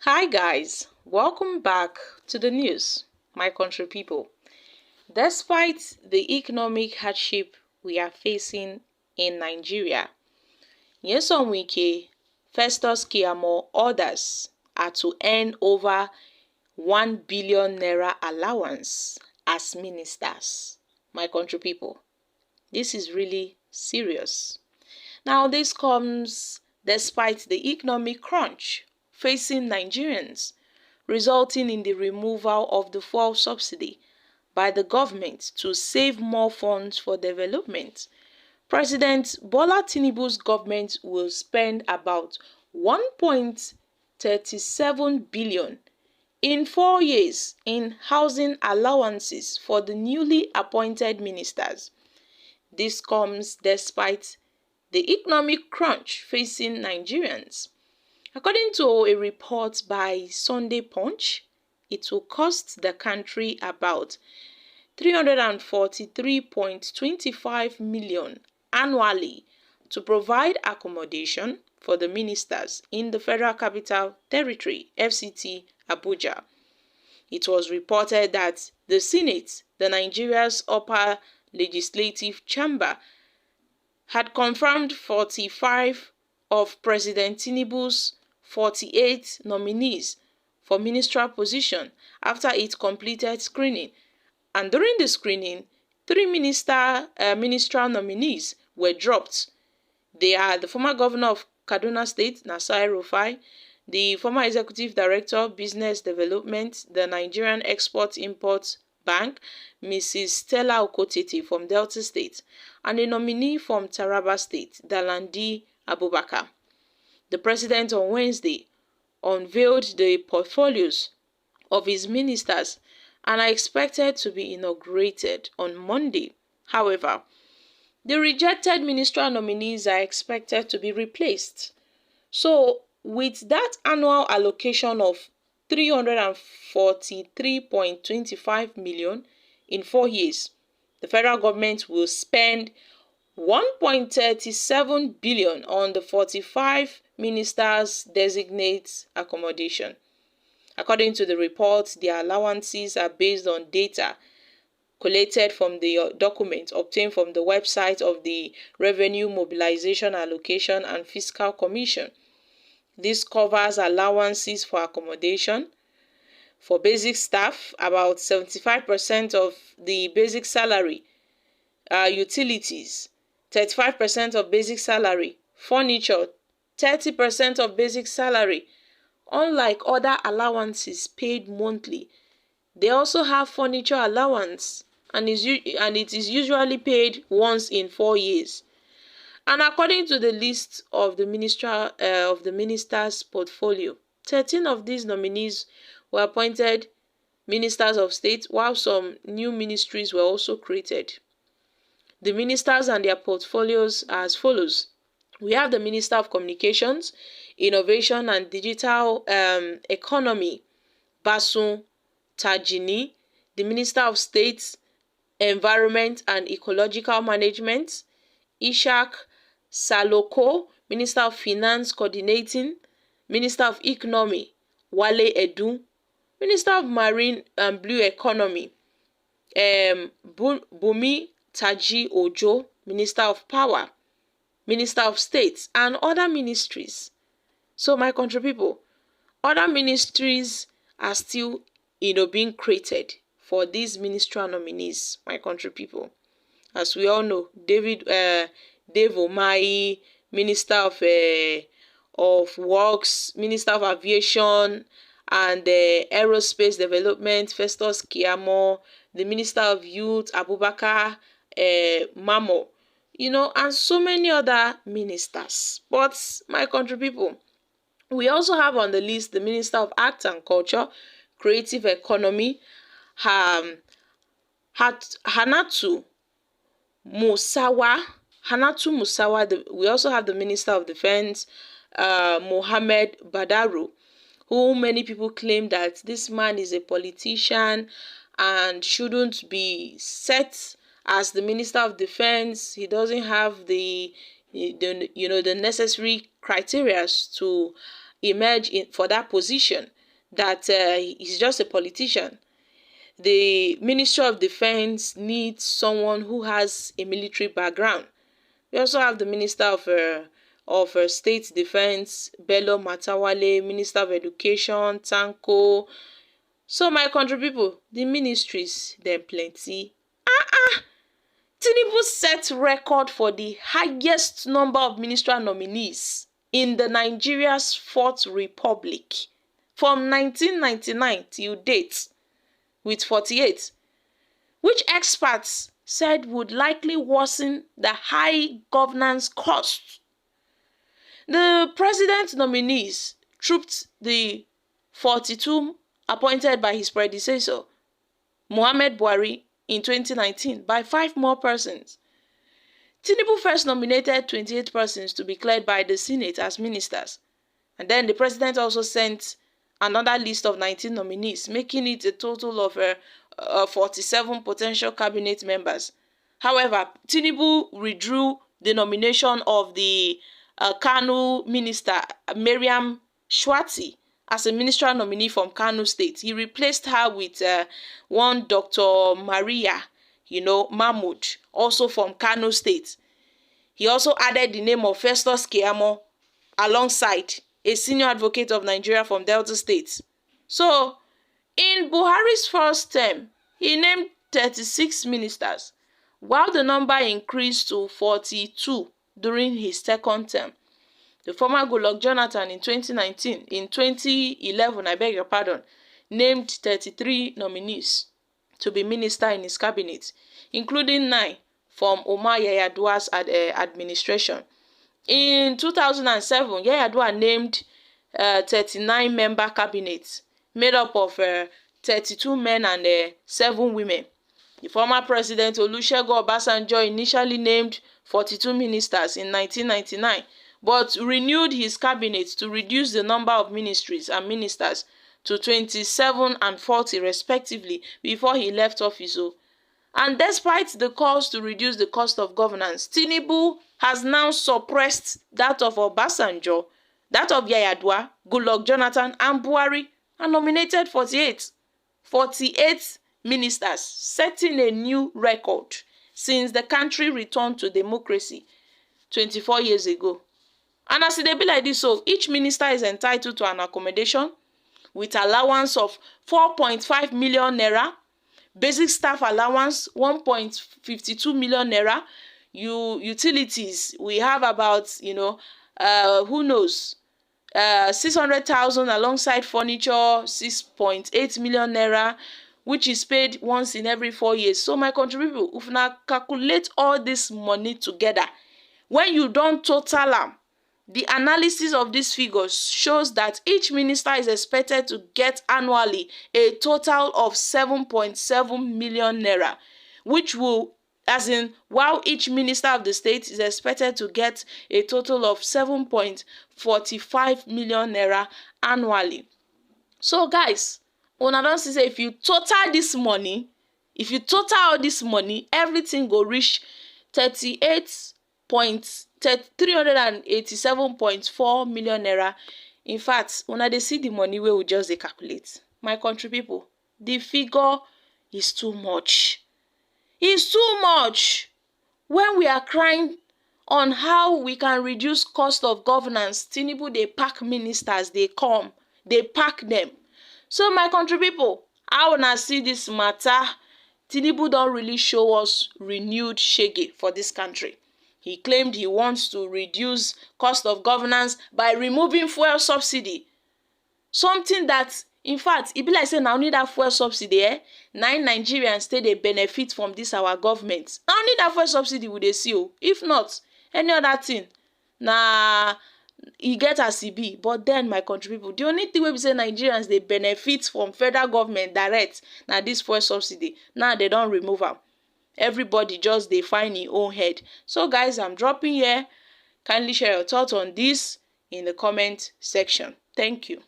Hi guys, welcome back to the news, my country people. Despite the economic hardship we are facing in Nigeria, Wike, Festus Keyamo orders are to earn over 1 billion naira allowance as ministers. My country people, this is really serious. Now this comes despite the economic crunch facing Nigerians, resulting in the removal of the fuel subsidy by the government to save more funds for development. President Bola Tinubu's government will spend about 1.37 billion in 4 years in housing allowances for the newly appointed ministers. This comes despite the economic crunch facing Nigerians. According to a report by Sunday Punch, it will cost the country about 343.25 million annually to provide accommodation for the ministers in the Federal Capital Territory, FCT, Abuja. It was reported that the Senate, the Nigeria's upper legislative chamber, had confirmed 45 of President Tinubu's 48 nominees for ministerial position after it completed screening. And during the screening, 3 ministerial nominees were dropped. They are the former governor of Kaduna State, Nasir Rufai, the former executive director of business development, the Nigerian Export-Import Bank, Mrs. Stella Okotete from Delta State, and a nominee from Taraba State, Dalandi Abubakar. The president on Wednesday unveiled the portfolios of his ministers and are expected to be inaugurated on Monday. However, the rejected ministerial nominees are expected to be replaced. So, with that annual allocation of 343.25 million in 4 years, the federal government will spend 1.37 billion on the 45 ministers' designate accommodation. According to the report, the allowances are based on data collated from the document obtained from the website of the Revenue Mobilization Allocation and Fiscal Commission. This covers allowances for accommodation. For basic staff, about 75% of the basic salary, utilities, 35% of basic salary, furniture, 30% of basic salary. Unlike other allowances paid monthly, they also have furniture allowance, and it is usually paid once in 4 years. And according to the list of the ministers' portfolio, 13 of these nominees were appointed ministers of state, while some new ministries were also created. The ministers and their portfolios are as follows. We have the Minister of Communications, Innovation and Digital Economy, Basun Tajini, the Minister of State, Environment and Ecological Management, Ishak Saloko, Minister of Finance Coordinating, Minister of Economy, Wale Edu, Minister of Marine and Blue Economy, Bumi Taji Ojo, Minister of Power, Minister of State, and other ministries. So, my country people, other ministries are still, being created for these ministerial nominees, my country people. As we all know, Dave Umahi, Minister of Works, Minister of Aviation and Aerospace Development, Festus Keyamo, the Minister of Youth, Abubakar Mamo, and so many other ministers. But my country people, we also have on the list the Minister of Arts and Culture, Creative Economy, Hannatu Musawa. We also have the Minister of Defense, Mohammed Badaru, who many people claim that this man is a politician and shouldn't be set as the Minister of Defense. He doesn't have the necessary criteria to emerge for that position, that he's just a politician. The Ministry of Defense needs someone who has a military background. We also have the Minister of State Defense, Bello Matawale, Minister of Education, Tanko. So my country people, the ministries, them plenty. Tinubu set record for the highest number of ministerial nominees in the Nigeria's Fourth Republic from 1999 till date, with 48, which experts said would likely worsen the high governance costs. The president nominees trooped the 42 appointed by his predecessor, Muhammad Buhari, in 2019 by 5 more persons. Tinubu first nominated 28 persons to be cleared by the Senate as ministers. And then the president also sent another list of 19 nominees, making it a total of 47 potential cabinet members. However, Tinubu withdrew the nomination of the Kano minister, Mariam Shwati, as a ministerial nominee from Kano State. He replaced her with one Dr. Maria, Mahmood, also from Kano State. He also added the name of Festus Keyamo alongside a senior advocate of Nigeria from Delta State. So, in Buhari's first term, he named 36 ministers, while the number increased to 42 during his second term. The former Goodluck Jonathan in 2011, named 33 nominees to be minister in his cabinet, including 9 from Umahi administration. In 2007, Yar'Adua named 39-member cabinet made up of 32 men and 7 women. The former president Olusegun Obasanjo initially named 42 ministers in 1999, but renewed his cabinet to reduce the number of ministries and ministers to 27 and 40 respectively before he left office. And despite the calls to reduce the cost of governance, Tinubu has now suppressed that of Obasanjo, that of Yar'Adua, Goodluck Jonathan and Buhari, and nominated 48 ministers, setting a new record since the country returned to democracy 24 years ago. And as it be like this, so each minister is entitled to an accommodation with allowance of 4.5 million naira, basic staff allowance 1.52 million naira, utilities we have about 600,000 alongside furniture 6.8 million naira, which is paid once in every 4 years. So my country people, if na calculate all this money together, when you don't total them, the analysis of these figures shows that each minister is expected to get annually a total of 7.7 million naira, which will, while each minister of the state is expected to get a total of 7.45 million naira annually. So guys, una don see say if you total all this money, everything go reach 387.4 million naira. In fact, una dey see the money wey we just dey calculate. My country people, the figure is too much. It's too much. When we are crying on how we can reduce cost of governance, Tinubu dey pack ministers, they come, they pack them. So my country people, how una see this matter? Tinubu don really show us renewed shege for this country. He claimed he wants to reduce cost of governance by removing fuel subsidy. Something that, in fact, e be like say na only that fuel subsidy, 9 Nigerians still dey benefit from this our government. Na only that fuel subsidy we dey see o. If not, any other thing, na e get as e be. But then, my country people, the only thing wey be say Nigerians dey benefit from federal government direct na this fuel subsidy. Now they don remove am. Everybody just dey find im own head. So guys, I'm dropping here. Kindly share your thoughts on this in the comment section. Thank you.